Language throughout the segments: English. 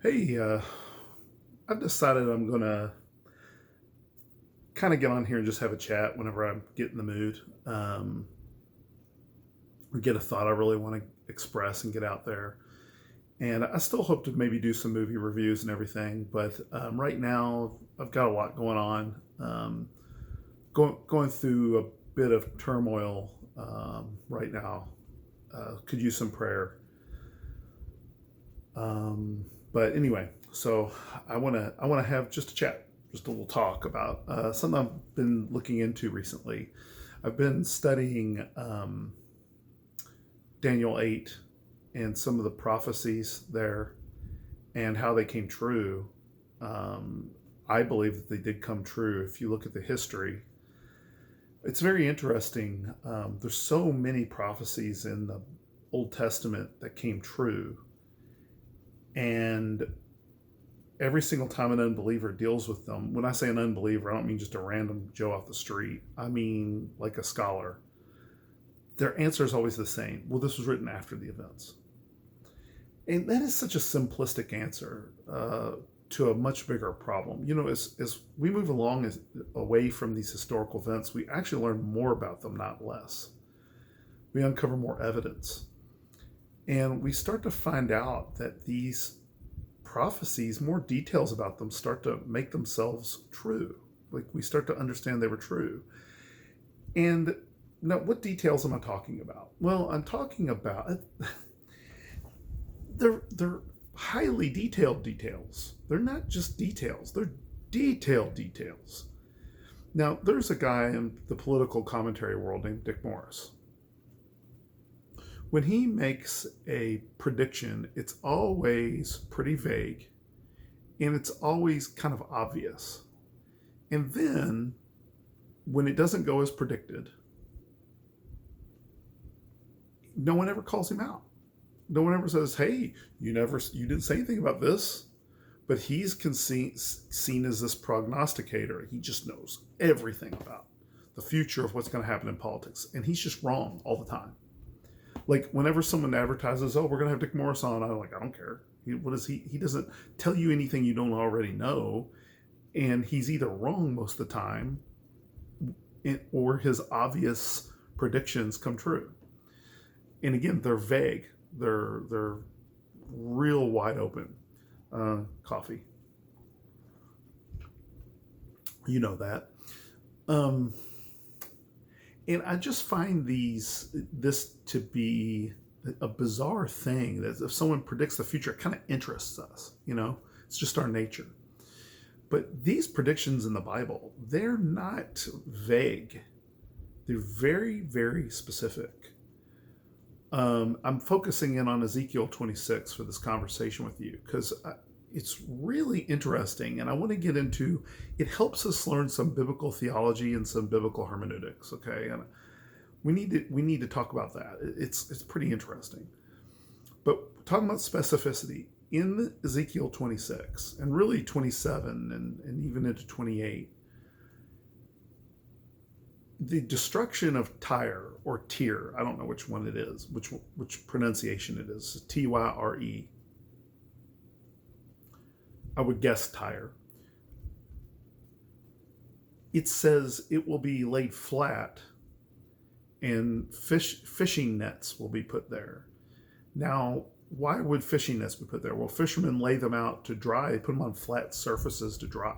Hey, I've decided I'm going to kind of get on here and just have a chat whenever I get in the mood, or get a thought I really want to express and get out there. And I still hope to maybe do some movie reviews and everything, but right now I've got a lot going on. Going through a bit of turmoil right now. Could use some prayer. But anyway, so I want to have just a chat, just a little talk about something I've been looking into recently. I've been studying Daniel 8 and some of the prophecies there and how they came true. Um, I believe that they did come true. If you look at the history, it's very interesting. There's so many prophecies in the Old Testament that came true, and every single time an unbeliever deals with them, when I say an unbeliever, I don't mean just a random Joe off the street. I mean like a scholar. Their answer is always the same. Well, this was written after the events. And that is such a simplistic answer to a much bigger problem. As we move along away from these historical events, we actually learn more about them, not less. We uncover more evidence. And we start to find out that these prophecies, more details about them start to make themselves true. Like we start to understand they were true. And now, what details am I talking about? Well, I'm talking about they're highly detailed details. They're not just details. They're detailed details. Now, there's a guy in the political commentary world named Dick Morris. When he makes a prediction, it's always pretty vague and it's always kind of obvious. And then when it doesn't go as predicted, no one ever calls him out. No one ever says, "Hey, you didn't say anything about this." But he's seen as this prognosticator. He just knows everything about the future of what's going to happen in politics, and he's just wrong all the time. Like whenever someone advertises, "Oh, we're going to have Dick Morris on," I'm like, I don't care. What is he? He doesn't tell you anything you don't already know, and he's either wrong most of the time, or his obvious predictions come true. And again, they're vague. They're real wide open. Coffee, you know that. Um, and I just find this to be a bizarre thing that if someone predicts the future, it kind of interests us. It's just our nature. But these predictions in the Bible, they're not vague. They're very, very specific. I'm focusing in on Ezekiel 26 for this conversation with you because it's really interesting, and I want to get into it. Helps us learn some biblical theology and some biblical hermeneutics. Okay, and we need to talk about that. It's pretty interesting. But talking about specificity in Ezekiel 26 and really 27 and even into 28, the destruction of Tyre or Tyre, I don't know which one it is, which pronunciation it is, Tyre. I would guess Tyre. It says it will be laid flat and fishing nets will be put there. Now, why would fishing nets be put there? Well, fishermen lay them out to dry, put them on flat surfaces to dry.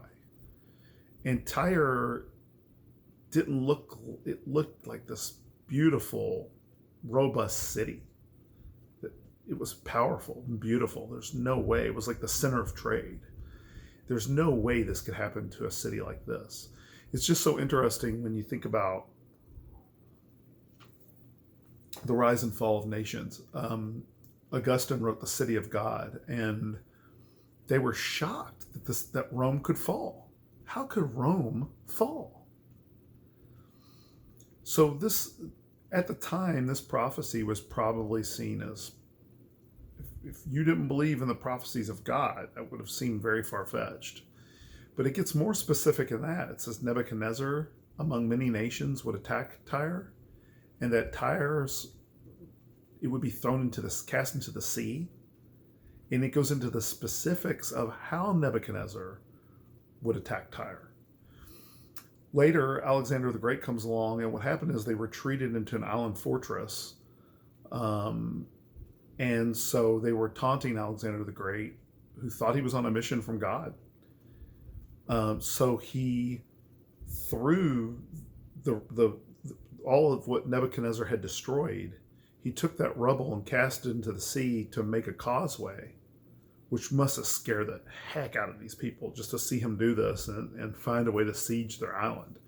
And Tyre didn't look, it looked like this beautiful, robust city. It was powerful and beautiful. There's no way. It was like the center of trade. There's no way this could happen to a city like this. It's just so interesting when you think about the rise and fall of nations. Augustine wrote The City of God, and they were shocked that Rome could fall. How could Rome fall? So this, at the time, this prophecy was probably seen as, if you didn't believe in the prophecies of God, that would have seemed very far-fetched. But it gets more specific than that. It says Nebuchadnezzar, among many nations, would attack Tyre, and that it would be cast into the sea. And it goes into the specifics of how Nebuchadnezzar would attack Tyre. Later, Alexander the Great comes along, and what happened is they retreated into an island fortress. And so they were taunting Alexander the Great, who thought he was on a mission from God. So he threw the all of what Nebuchadnezzar had destroyed. He took that rubble and cast it into the sea to make a causeway, which must have scared the heck out of these people just to see him do this and find a way to siege their island.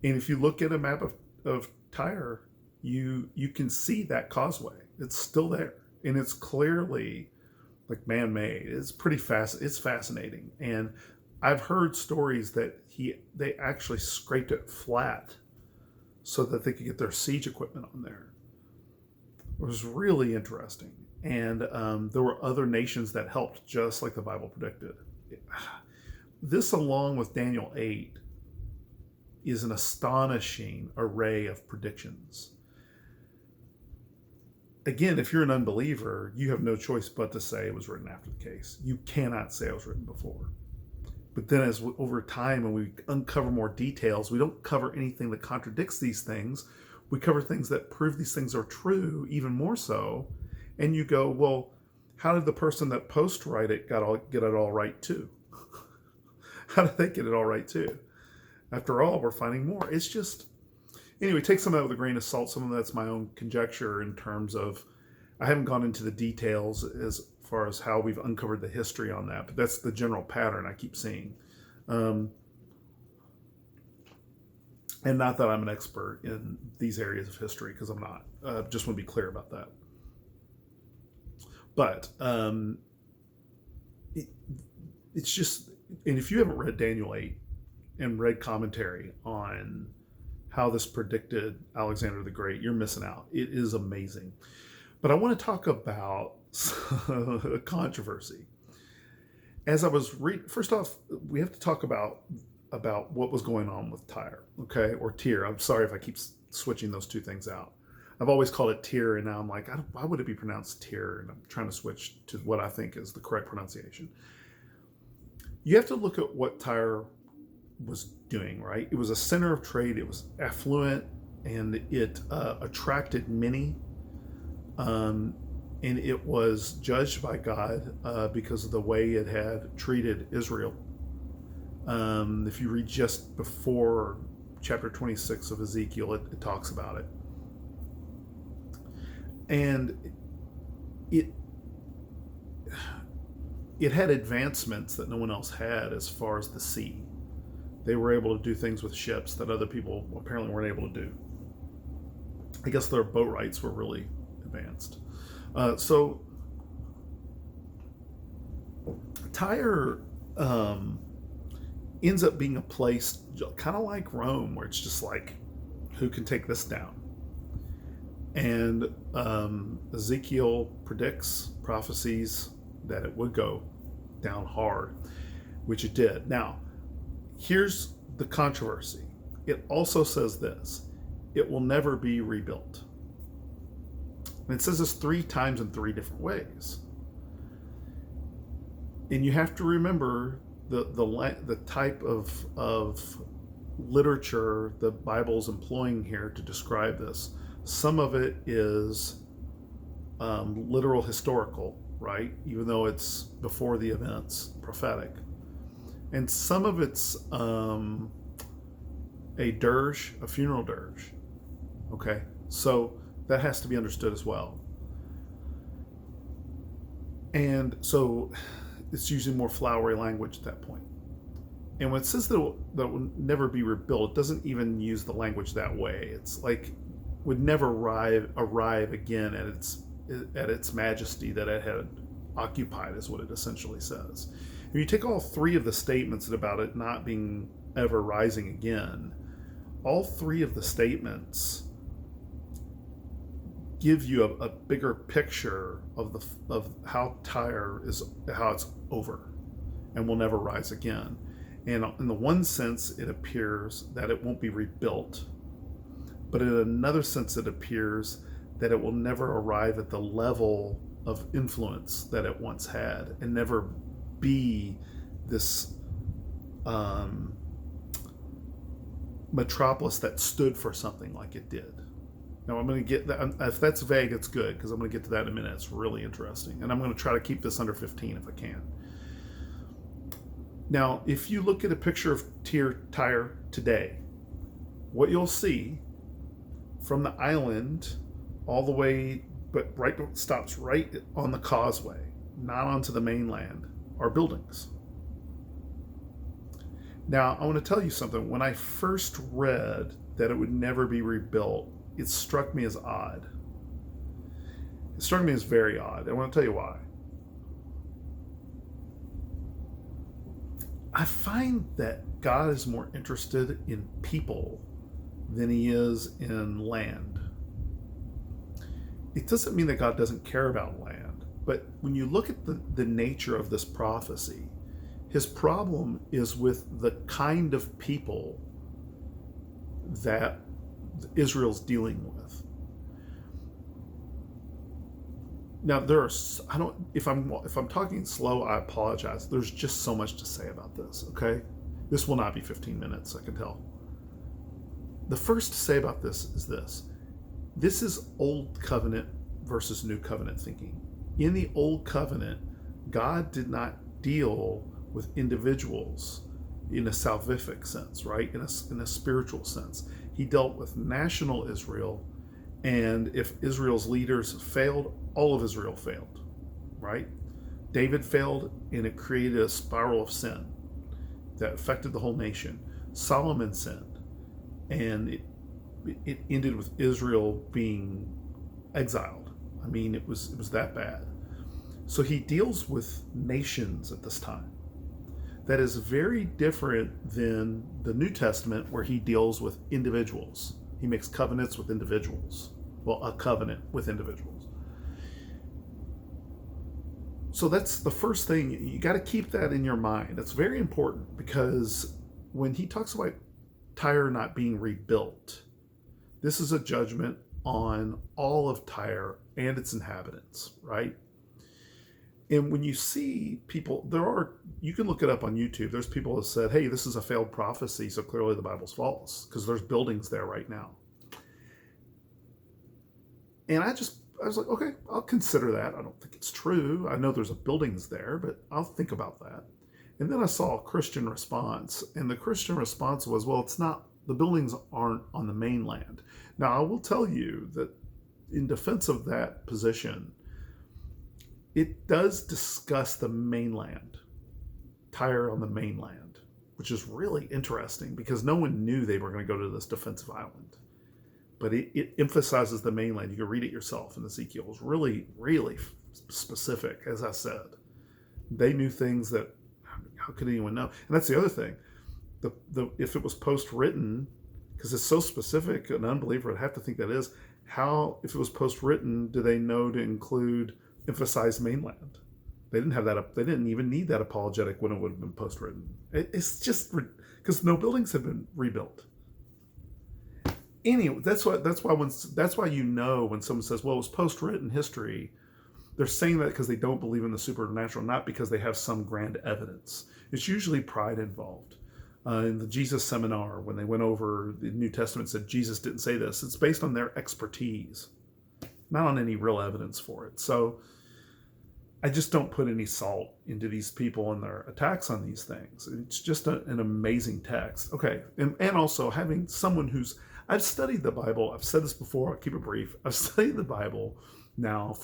And if you look at a map of Tyre, you can see that causeway. It's still there, and it's clearly like man-made. It's pretty fast. It's fascinating, and I've heard stories that they actually scraped it flat so that they could get their siege equipment on there. It was really interesting. And there were other nations that helped, just like the Bible predicted. This, along with Daniel 8, is an astonishing array of predictions. Again, if you're an unbeliever, you have no choice but to say it was written after the case. You cannot say it was written before. But then over time, when we uncover more details, we don't cover anything that contradicts these things. We cover things that prove these things are true, even more so. And you go, well, how did the person that post-write it get it all right too? How did they get it all right too? After all, we're finding more. It's just, anyway, take some of that with a grain of salt. Some of that's my own conjecture in terms of, I haven't gone into the details as far as how we've uncovered the history on that, but that's the general pattern I keep seeing. And not that I'm an expert in these areas of history, because I'm not. Just want to be clear about that. But it's just, and if you haven't read Daniel 8 and read commentary on how this predicted Alexander the Great, you're missing out. It is amazing. But I want to talk about a controversy. As I was first off, we have to talk about what was going on with Tyre, okay, or Tyre. I'm sorry if I keep switching those two things out. I've always called it Tyre, and now I'm like, why would it be pronounced Tyre? And I'm trying to switch to what I think is the correct pronunciation. You have to look at what Tyre was doing, right? It was a center of trade. It was affluent, and it attracted many. And it was judged by God because of the way it had treated Israel. If you read just before chapter 26 of Ezekiel, it talks about it. And it had advancements that no one else had as far as the sea. They were able to do things with ships that other people apparently weren't able to do. I guess their boat rights were really advanced. So Tyre ends up being a place kind of like Rome, where it's just like, who can take this down? And Ezekiel prophesies that it would go down hard, which it did. Now, here's the controversy. It also says this: it will never be rebuilt. And it says this 3 times in 3 different ways. And you have to remember the type of literature the Bible's employing here to describe this. Some of it is literal historical, right? Even though it's before the events, prophetic. And some of it's a dirge, a funeral dirge. Okay, so that has to be understood as well. And so it's using more flowery language at that point. And when it says that it will never be rebuilt, it doesn't even use the language that way. It's like, would never arrive again at its majesty that it had occupied, is what it essentially says. If you take all 3 of the statements about it not being ever rising again, all 3 of the statements give you a bigger picture of how Tyre how it's over and will never rise again. And in the one sense, it appears that it won't be rebuilt, but in another sense, it appears that it will never arrive at the level of influence that it once had and never be this metropolis that stood for something like it did. Now I'm going to get that. If that's vague, it's good, because I'm going to get to that in a minute. It's really interesting. And I'm going to try to keep this under 15 if I can. Now, if you look at a picture of Tyre today, what you'll see from the island all the way, but stops right on the causeway, not onto the mainland, are buildings. Now, I want to tell you something. When I first read that it would never be rebuilt, it struck me as odd. It struck me as very odd. I want to tell you why. I find that God is more interested in people than he is in land. It doesn't mean that God doesn't care about land, but when you look at the nature of this prophecy, his problem is with the kind of people that Israel's dealing with. Now if I'm talking slow, I apologize. There's just so much to say about this, okay? This will not be 15 minutes, I can tell. The first to say about this is this. This is Old Covenant versus New Covenant thinking. In the Old Covenant, God did not deal with individuals in a salvific sense, right? In a spiritual sense. He dealt with national Israel, and if Israel's leaders failed, all of Israel failed, right? David failed, and it created a spiral of sin that affected the whole nation. Solomon sinned, and it ended with Israel being exiled. I mean, it was that bad. So he deals with nations at this time. That is very different than the New Testament, where he deals with individuals. He makes covenants with individuals. Well, a covenant with individuals. So that's the first thing. You got to keep that in your mind. That's very important, because when he talks about Tyre not being rebuilt, this is a judgment on all of Tyre and its inhabitants, right? And when you see people, you can look it up on YouTube. There's people that said, hey, this is a failed prophecy, so clearly the Bible's false, because there's buildings there right now. And I was like, okay, I'll consider that. I don't think it's true. I know there's buildings there, but I'll think about that. And then I saw a Christian response, and the Christian response was, well, it's not, the buildings aren't on the mainland. Now, I will tell you that in defense of that position, it does discuss the mainland, Tyre on the mainland, which is really interesting, because no one knew they were going to go to this defensive island. But it emphasizes the mainland. You can read it yourself in Ezekiel. It was really, really specific, as I said. They knew things that, how could anyone know? And that's the other thing. If it was post-written, because it's so specific, an unbeliever would have to think that is, how, if it was post-written, do they know to emphasize mainland? They didn't have that. They didn't even need that apologetic when it would have been post-written. It's just because no buildings have been rebuilt. Anyway, that's why you know when someone says, "Well, it was post-written history," they're saying that because they don't believe in the supernatural, not because they have some grand evidence. It's usually pride involved. In the Jesus seminar, when they went over the New Testament, said Jesus didn't say this. It's based on their expertise, not on any real evidence for it. So I just don't put any salt into these people and their attacks on these things. It's just an amazing text. Okay, and also having someone I've studied the Bible. I've said this before. I'll keep it brief. I've studied the Bible now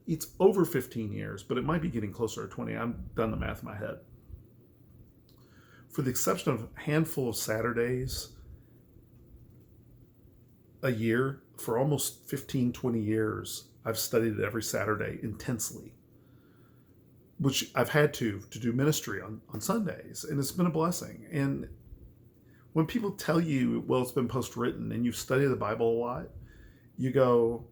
it's over 15 years, but it might be getting closer to 20. I've done the math in my head. For the exception of a handful of Saturdays a year, for almost 15, 20 years, I've studied it every Saturday intensely, which I've had to do ministry on Sundays, and it's been a blessing. And when people tell you, well, it's been post-written and you've studied the Bible a lot, you go,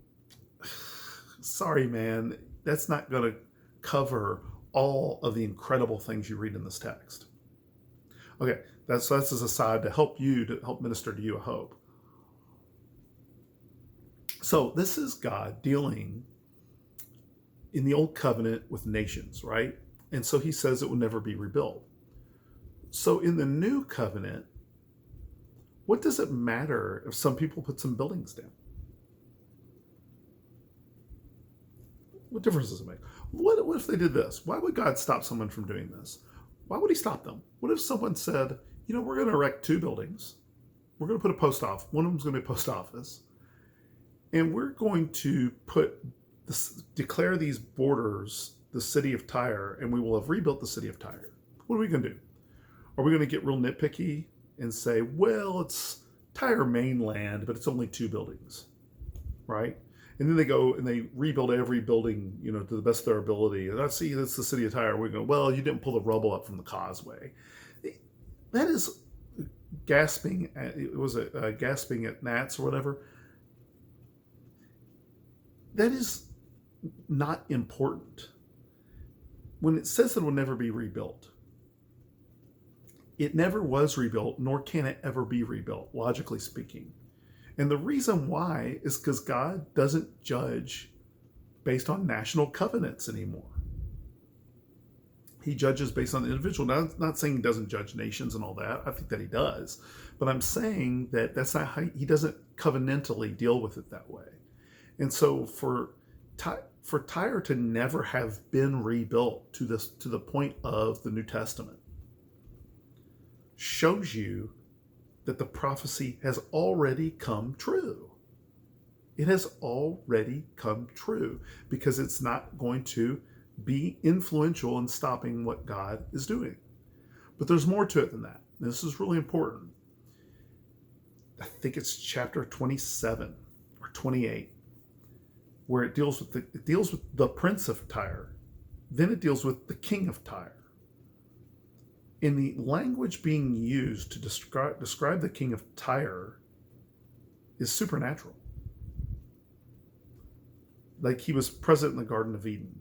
sorry, man, that's not going to cover all of the incredible things you read in this text. Okay, that's as a side to help minister to you a hope. So this is God dealing in the old covenant with nations, right? And so he says it will never be rebuilt. So in the new covenant, what does it matter if some people put some buildings down? What difference does it make? What if they did this? Why would God stop someone from doing this? Why would he stop them? What if someone said, we're going to erect 2 buildings. We're going to put a post office. One of them is going to be a post office. And we're going to declare these borders the city of Tyre, and we will have rebuilt the city of Tyre. What are we going to do? Are we going to get real nitpicky and say, well, it's Tyre mainland, but it's only 2 buildings, right? And then they go and they rebuild every building, to the best of their ability. And that's the city of Tyre. We go, well, you didn't pull the rubble up from the causeway. That is gasping at gnats or whatever. That is not important. When it says it will never be rebuilt, it never was rebuilt, nor can it ever be rebuilt, logically speaking. And the reason why is because God doesn't judge based on national covenants anymore. He judges based on the individual. Now, I'm not saying he doesn't judge nations and all that. I think that he does. But I'm saying that that's not how he doesn't covenantally deal with it that way. And so for Tyre to never have been rebuilt to the point of the New Testament shows you that the prophecy has already come true. It has already come true because it's not going to be influential in stopping what God is doing. But there's more to it than that. This is really important. I think it's chapter 27 or 28 where it deals with the prince of Tyre. Then it deals with the king of Tyre. In the language being used to describe the king of Tyre is supernatural. Like he was present in the Garden of Eden.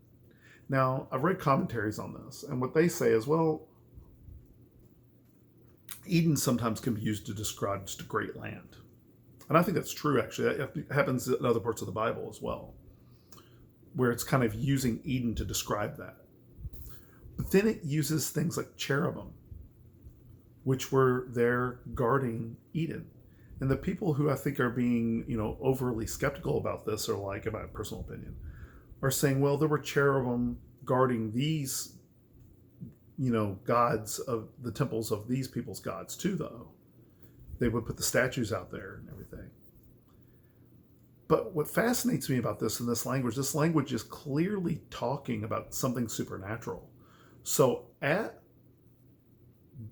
Now, I've read commentaries on this, and what they say is, well, Eden sometimes can be used to describe just a great land. And I think that's true, actually. It happens in other parts of the Bible as well, where it's kind of using Eden to describe that. But then it uses things like cherubim, which were there guarding Eden. And the people who I think are being, overly skeptical about this, or like, in my personal opinion, are saying, well, there were cherubim guarding these, gods of the temples of these people's gods too, though. They would put the statues out there and everything. But what fascinates me about this language is clearly talking about something supernatural. So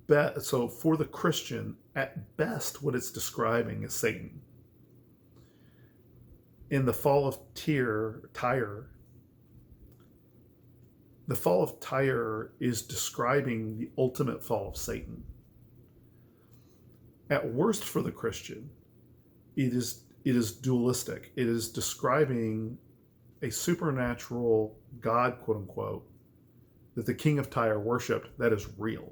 for the Christian, at best, what it's describing is Satan. In the fall of Tyre, the fall of Tyre is describing the ultimate fall of Satan. At worst for the Christian, it is dualistic. It is describing a supernatural God, quote unquote, that the king of Tyre worshipped that is real.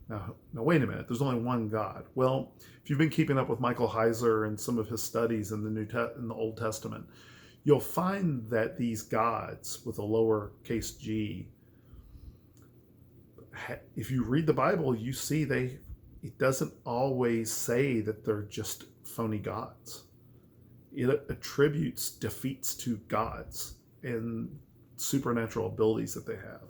Now wait a minute. There's only one God. Well, if you've been keeping up with Michael Heiser and some of his studies in the Old Testament, you'll find that these gods with a lowercase g, if you read the Bible, you see it doesn't always say that they're just phony gods. It attributes defeats to gods and supernatural abilities that they have.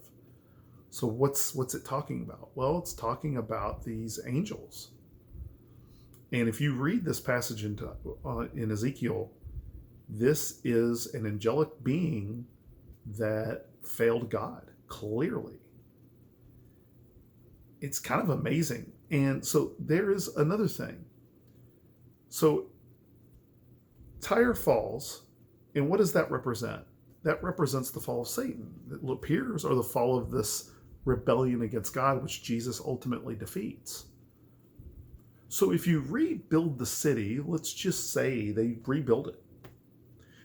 So what's it talking about? Well, it's talking about these angels. And if you read this passage in Ezekiel, this is an angelic being that failed God, clearly. It's kind of amazing. And so there is another thing. So Tyre falls, and what does that represent? That represents the fall of Satan. It appears, or the fall of this rebellion against God, which Jesus ultimately defeats. So if you rebuild the city, let's just say they rebuild it.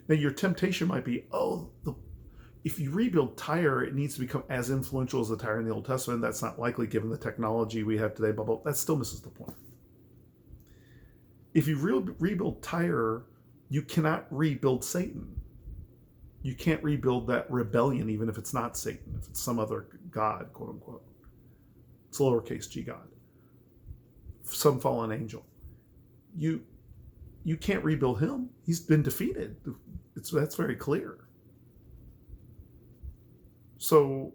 Now your temptation might be, if you rebuild Tyre, it needs to become as influential as the Tyre in the Old Testament. That's not likely given the technology we have today, blah, blah. That still misses the point. If you rebuild Tyre, you cannot rebuild Satan. You can't rebuild that rebellion, even if it's not Satan, if it's some other God, quote unquote. It's a lowercase g God, some fallen angel. You can't rebuild him. He's been defeated. That's very clear. So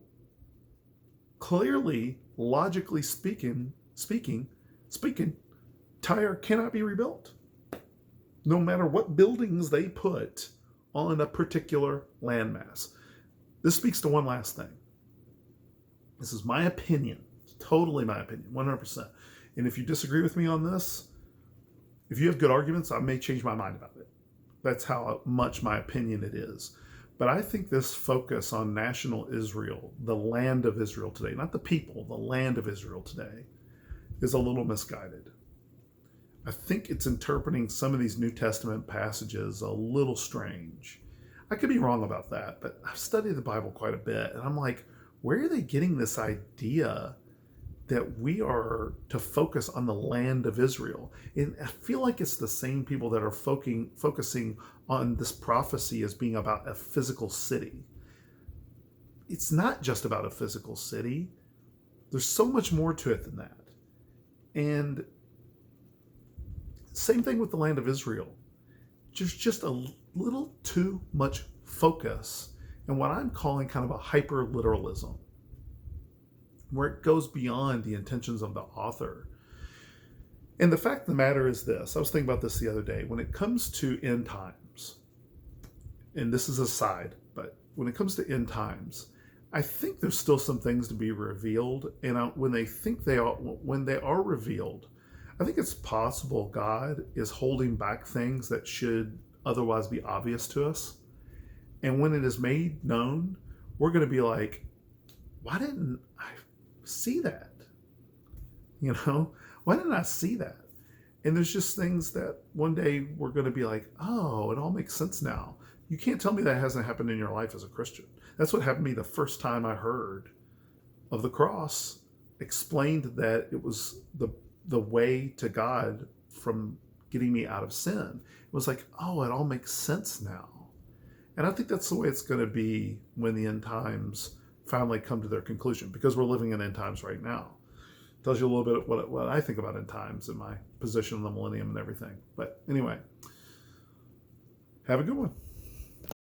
clearly, logically speaking, Tyre cannot be rebuilt, no matter what buildings they put on a particular landmass. This speaks to one last thing. This is my opinion, totally my opinion, 100%. And if you disagree with me on this, if you have good arguments, I may change my mind about it. That's how much my opinion it is. But I think this focus on national Israel, the land of Israel today, not the people, the land of Israel today, is a little misguided. I think it's interpreting some of these New Testament passages a little strange. I could be wrong about that, but I've studied the Bible quite a bit, and I'm like, where are they getting this idea that we are to focus on the land of Israel? And I feel like it's the same people that are focusing on this prophecy as being about a physical city. It's not just about a physical city. There's so much more to it than that. And same thing with the land of Israel. There's just a little too much focus in what I'm calling kind of a hyper-literalism, where it goes beyond the intentions of the author. And the fact of the matter is this. I was thinking about this the other day. When it comes to end times, and this is a side, but when it comes to end times, I think there's still some things to be revealed. And when they are revealed, I think it's possible God is holding back things that should otherwise be obvious to us. And when it is made known, we're going to be like, why didn't I see that? Why didn't I see that? And there's just things that one day we're going to be like, oh, it all makes sense now. You can't tell me that hasn't happened in your life as a Christian. That's what happened to me the first time I heard of the cross explained that it was the way to God from getting me out of sin. It was like, oh, it all makes sense now. And I think that's the way it's going to be when the end times finally come to their conclusion, because we're living in end times right now. Tells you a little bit what I think about end times and my position in the millennium and everything. But anyway, have a good one.